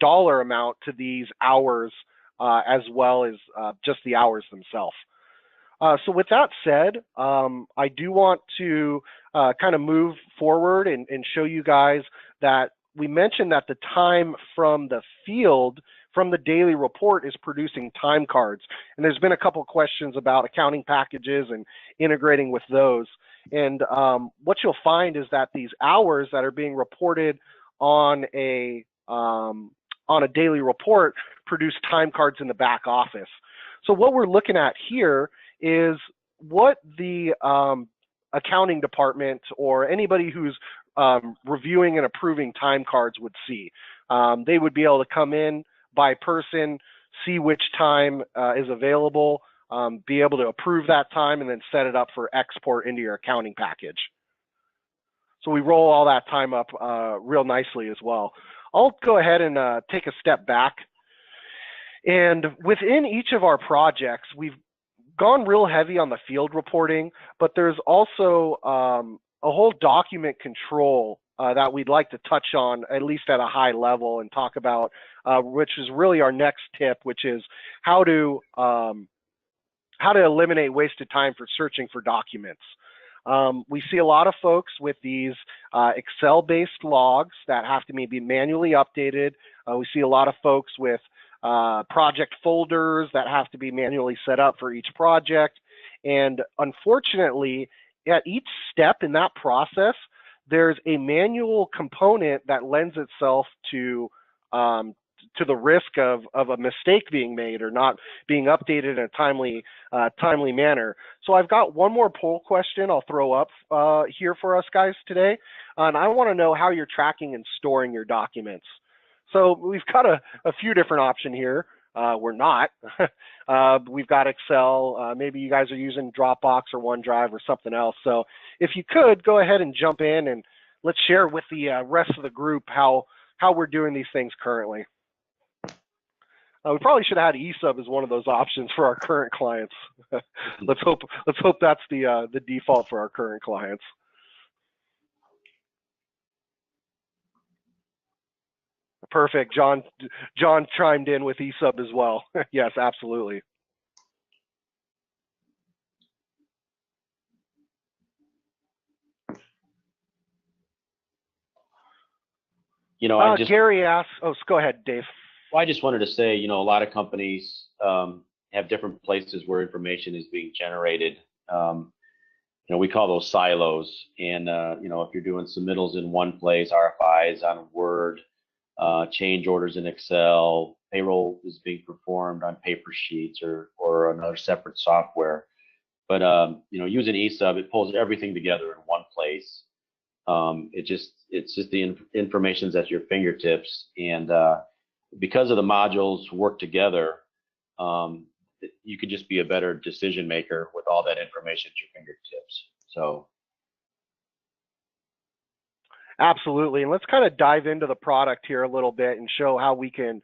dollar amount to these hours as well as just the hours themselves. So with that said, I do want to kind of move forward and show you guys that we mentioned that the time from the field, from the daily report, is producing time cards. And there's been a couple of questions about accounting packages and integrating with those. And what you'll find is that these hours that are being reported on a daily report produce time cards in the back office. So what we're looking at here is what the accounting department or anybody who's reviewing and approving time cards would see. They would be able to come in by person, see which time is available, be able to approve that time, and then set it up for export into your accounting package. So we roll all that time up real nicely as well. I'll go ahead and take a step back. And within each of our projects, we've gone real heavy on the field reporting, but there's also a whole document control that we'd like to touch on, at least at a high level, and talk about, which is really our next tip, which is how to eliminate wasted time for searching for documents. We see a lot of folks with these Excel-based logs that have to be manually updated. We see a lot of folks with project folders that have to be manually set up for each project. And unfortunately, at each step in that process, there's a manual component that lends itself to the risk of a mistake being made or not being updated in a timely manner. So I've got one more poll question I'll throw up here for us guys today, and I want to know how you're tracking and storing your documents. So we've got a few different options here. We're not. We've got Excel. Maybe you guys are using Dropbox or OneDrive or something else. So if you could, go ahead and jump in and let's share with the rest of the group how we're doing these things currently. We probably should have had eSUB as one of those options for our current clients. Let's hope that's the default for our current clients. Perfect. John chimed in with eSUB as well. Yes, absolutely. Gary asks, go ahead, Dave. Well, I just wanted to say, a lot of companies have different places where information is being generated. We call those silos. And, if you're doing submittals in one place, RFIs on Word, change orders in Excel, payroll is being performed on paper sheets or another separate software. But using eSUB, it pulls everything together in one place. It's just the information's at your fingertips, and because of the modules work together, you could just be a better decision maker with all that information at your fingertips. So. Absolutely, and let's kind of dive into the product here a little bit and show how we can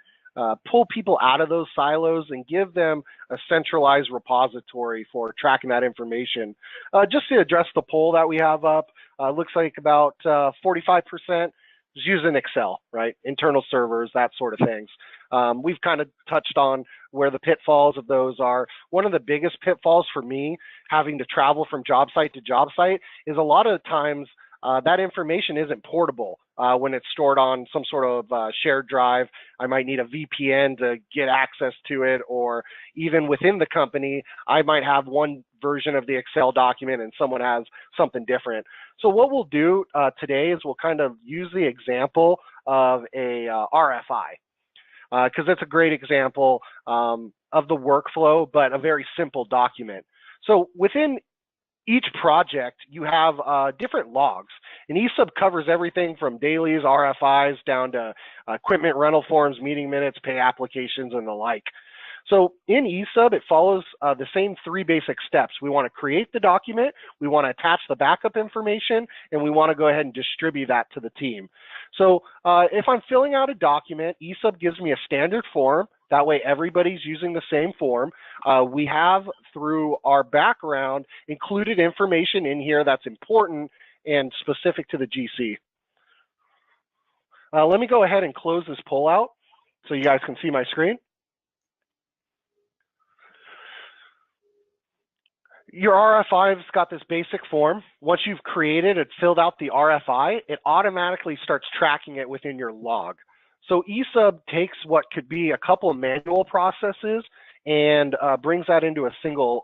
pull people out of those silos and give them a centralized repository for tracking that information. Just to address the poll that we have up, looks like about 45% is using Excel, right? Internal servers, that sort of things. We've kind of touched on where the pitfalls of those are. One of the biggest pitfalls for me, having to travel from job site to job site, is a lot of times that information isn't portable when it's stored on some sort of shared drive. I might need a VPN to get access to it, or even within the company, I might have one version of the Excel document and someone has something different. So what we'll do today is we'll kind of use the example of a RFI, because that's a great example of the workflow, but a very simple document. So within each project, you have different logs, and eSUB covers everything from dailies, RFIs, down to equipment rental forms, meeting minutes, pay applications, and the like. So in eSUB, it follows the same three basic steps. We want to create the document, we want to attach the backup information, and we want to go ahead and distribute that to the team. So if I'm filling out a document, eSUB gives me a standard form. That way everybody's using the same form. We have, through our background, included information in here that's important and specific to the GC. Let me go ahead and close this poll out so you guys can see my screen. Your RFI's got this basic form. Once you've created and filled out the RFI, it automatically starts tracking it within your log. So eSUB takes what could be a couple of manual processes and brings that into a single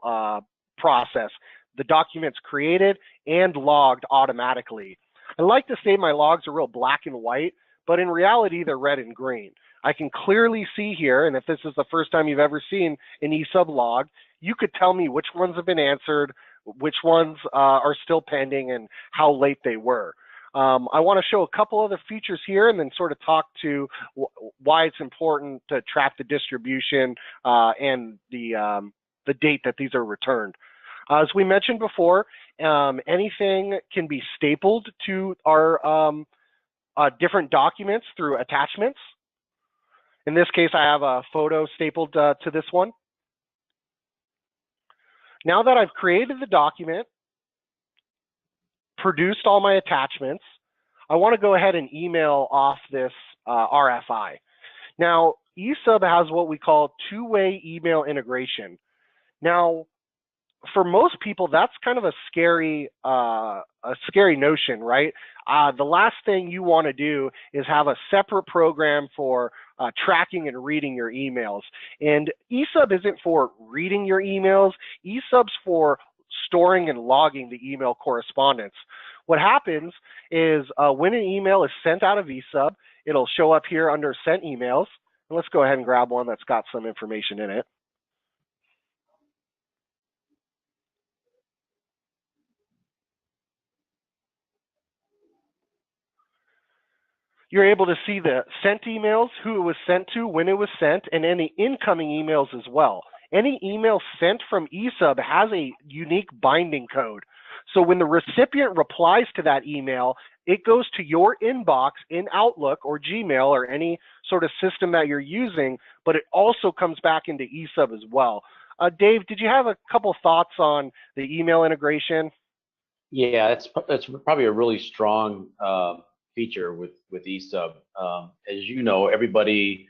process. The document's created and logged automatically. I like to say my logs are real black and white, but in reality, they're red and green. I can clearly see here, and if this is the first time you've ever seen an eSUB log, you could tell me which ones have been answered, which ones are still pending, and how late they were. I want to show a couple other features here and then sort of talk to why it's important to track the distribution and the date that these are returned. As we mentioned before, anything can be stapled to our different documents through attachments. In this case, I have a photo stapled to this one. Now that I've created the document, produced all my attachments, I want to go ahead and email off this RFI. Now, eSUB has what we call two-way email integration. Now, for most people, that's kind of a scary notion, right? The last thing you want to do is have a separate program for tracking and reading your emails. And eSUB isn't for reading your emails. eSUB's for storing and logging the email correspondence. What happens is when an email is sent out of eSUB, it'll show up here under sent emails. And let's go ahead and grab one that's got some information in it. You're able to see the sent emails, who it was sent to, when it was sent, and any incoming emails as well. Any email sent from eSUB has a unique binding code. So when the recipient replies to that email, it goes to your inbox in Outlook or Gmail or any sort of system that you're using, but it also comes back into eSUB as well. Dave, did you have a couple thoughts on the email integration? Yeah, that's probably a really strong feature with eSUB. As you know, everybody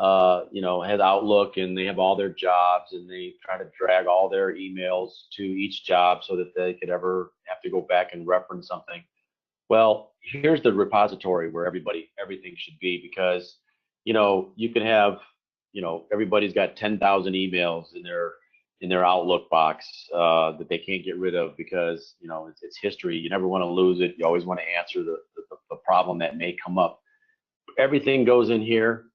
has Outlook and they have all their jobs and they try to drag all their emails to each job so that they could ever have to go back and reference something. Well, here's the repository where everything should be, because you can have everybody's got 10,000 emails in their Outlook box that they can't get rid of because it's history. You never want to lose it. You always want to answer the problem that may come up. Everything goes in here,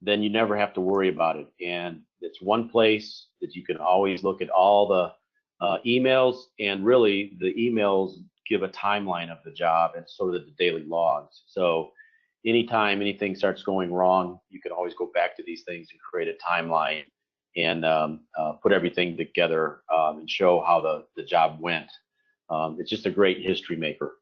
then you never have to worry about it. And it's one place that you can always look at all the emails, and really the emails give a timeline of the job and sort of the daily logs. So anytime anything starts going wrong, you can always go back to these things and create a timeline and put everything together and show how the job went. It's just a great history maker.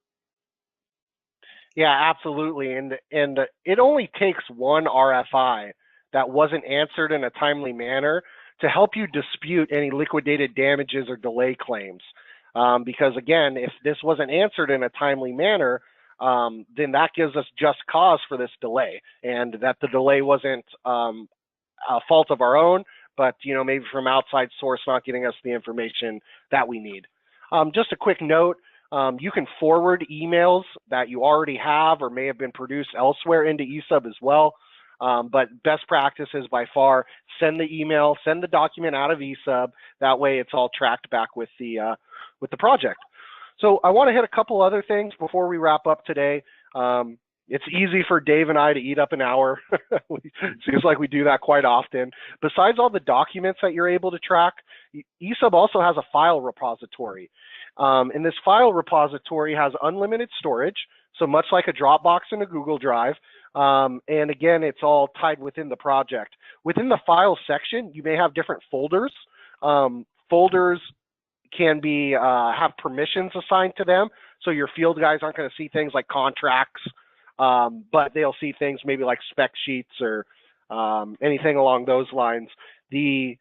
Yeah, absolutely. And it only takes one RFI that wasn't answered in a timely manner to help you dispute any liquidated damages or delay claims. Because again, if this wasn't answered in a timely manner, then that gives us just cause for this delay, and that the delay wasn't a fault of our own, but maybe from outside source not getting us the information that we need. Just a quick note, you can forward emails that you already have or may have been produced elsewhere into eSUB as well. But best practice is by far send the email, send the document out of eSUB. That way it's all tracked back with the project. So I want to hit a couple other things before we wrap up today. It's easy for Dave and I to eat up an hour. Seems like we do that quite often. Besides all the documents that you're able to track, eSUB also has a file repository. And this file repository has unlimited storage, so much like a Dropbox and a Google Drive. And again, it's all tied within the project. Within the file section, you may have different folders. Folders can be have permissions assigned to them, so your field guys aren't going to see things like contracts, but they'll see things maybe like spec sheets or anything along those lines. The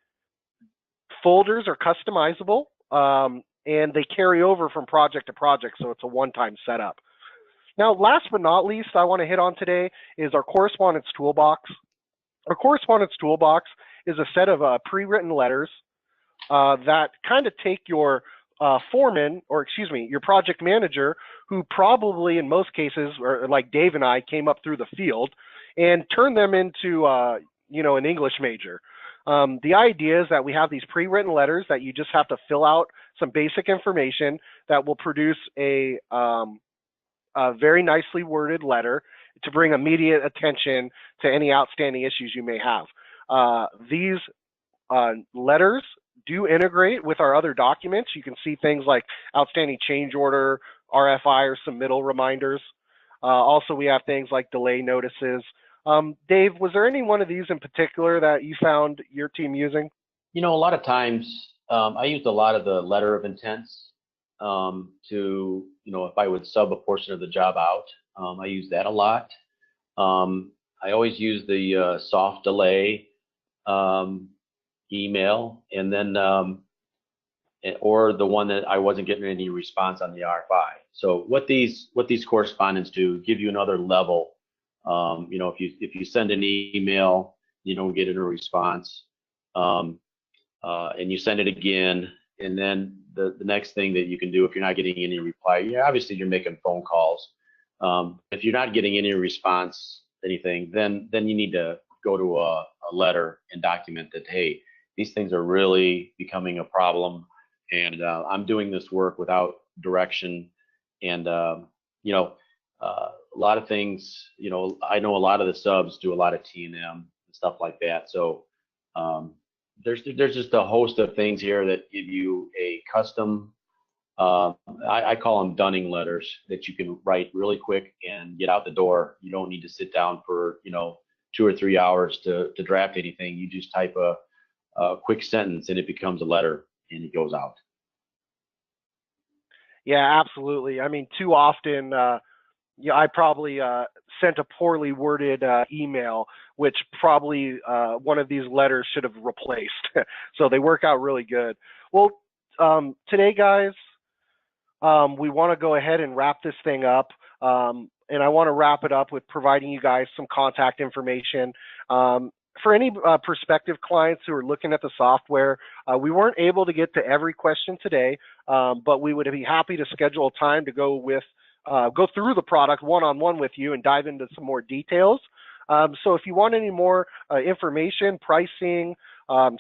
folders are customizable, and they carry over from project to project, so it's a one-time setup. Now, last but not least, I want to hit on today is our correspondence toolbox. Our correspondence toolbox is a set of pre-written letters that kind of take your foreman, or excuse me, your project manager, who probably in most cases, or like Dave and I, came up through the field, and turn them into an English major. The idea is that we have these pre-written letters that you just have to fill out some basic information that will produce a very nicely worded letter to bring immediate attention to any outstanding issues you may have. These letters do integrate with our other documents. You can see things like outstanding change order, RFI, or submittal reminders. Also, we have things like delay notices. Dave, was there any one of these in particular that you found your team using? A lot of times I used a lot of the letter of intents to, if I would sub a portion of the job out, I use that a lot. I always use the soft delay email, and then or the one that I wasn't getting any response on the RFI. So what these correspondents do, give you another level. If you send an email, you don't get a response, and you send it again, and then the next thing that you can do if you're not getting any reply, obviously you're making phone calls. If you're not getting any response, anything, then you need to go to a letter and document that, hey, these things are really becoming a problem, and I'm doing this work without direction, and a lot of things, I know a lot of the subs do a lot of T&M and stuff like that. So there's just a host of things here that give you a custom, I call them dunning letters, that you can write really quick and get out the door. You don't need to sit down for 2 or 3 hours to draft anything. You just type a quick sentence and it becomes a letter and it goes out. Yeah, absolutely. I mean, too often, I probably sent a poorly worded email, which probably one of these letters should have replaced. So they work out really good. Well, today, guys, we want to go ahead and wrap this thing up. And I want to wrap it up with providing you guys some contact information. For any prospective clients who are looking at the software, we weren't able to get to every question today, but we would be happy to schedule a time to go through the product one-on-one with you and dive into some more details. So if you want any more information, pricing,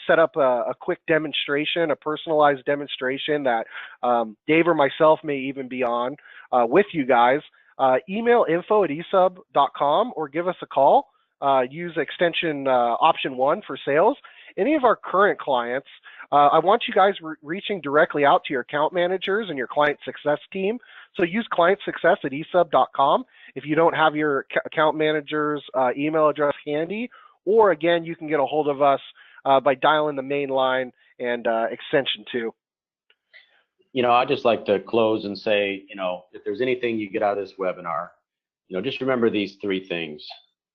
set up a quick demonstration, a personalized demonstration that Dave or myself may even be on with you guys, email info@esub.com or give us a call. Use extension option 1 for sales. Any of our current clients, I want you guys reaching directly out to your account managers and your client success team. So use client success at esub.com if you don't have your account manager's email address handy, or again, you can get a hold of us by dialing the main line and extension 2. I'd just like to close and say, if there's anything you get out of this webinar, just remember these 3 things.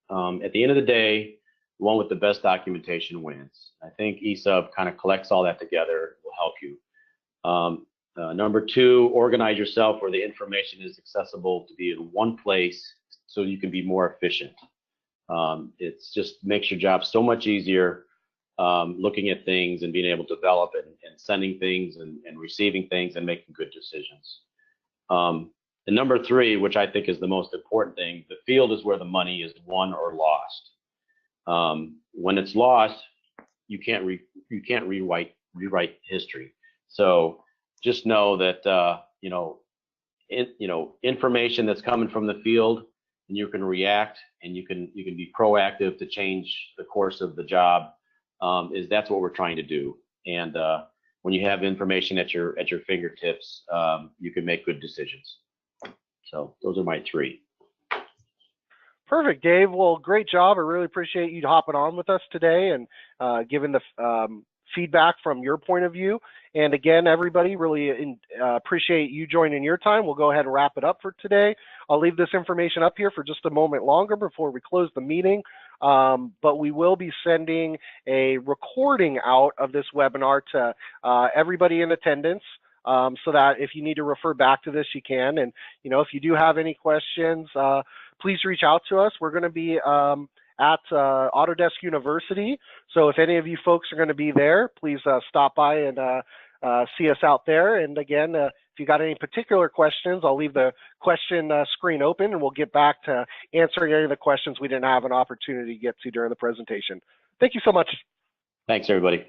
At the end of the day, the one with the best documentation wins. I think eSUB kind of collects all that together, will help you. Number 2, organize yourself where the information is accessible to be in one place so you can be more efficient. It's just makes your job so much easier, looking at things and being able to develop and sending things and receiving things and making good decisions. And number 3, which I think is the most important thing, the field is where the money is won or lost. When it's lost, you can't rewrite history. So just know that information that's coming from the field, and you can react and you can be proactive to change the course of the job. That's what we're trying to do. And when you have information at your fingertips, you can make good decisions. So those are my 3. Perfect, Dave. Well, great job. I really appreciate you hopping on with us today and giving the feedback from your point of view. And again, everybody, really appreciate you joining your time. We'll go ahead and wrap it up for today. I'll leave this information up here for just a moment longer before we close the meeting. But we will be sending a recording out of this webinar to everybody in attendance. So that if you need to refer back to this, you can. And, if you do have any questions, please reach out to us. We're going to be at Autodesk University. So if any of you folks are going to be there, please stop by and see us out there. And again, if you got any particular questions, I'll leave the question screen open and we'll get back to answering any of the questions we didn't have an opportunity to get to during the presentation. Thank you so much. Thanks, everybody.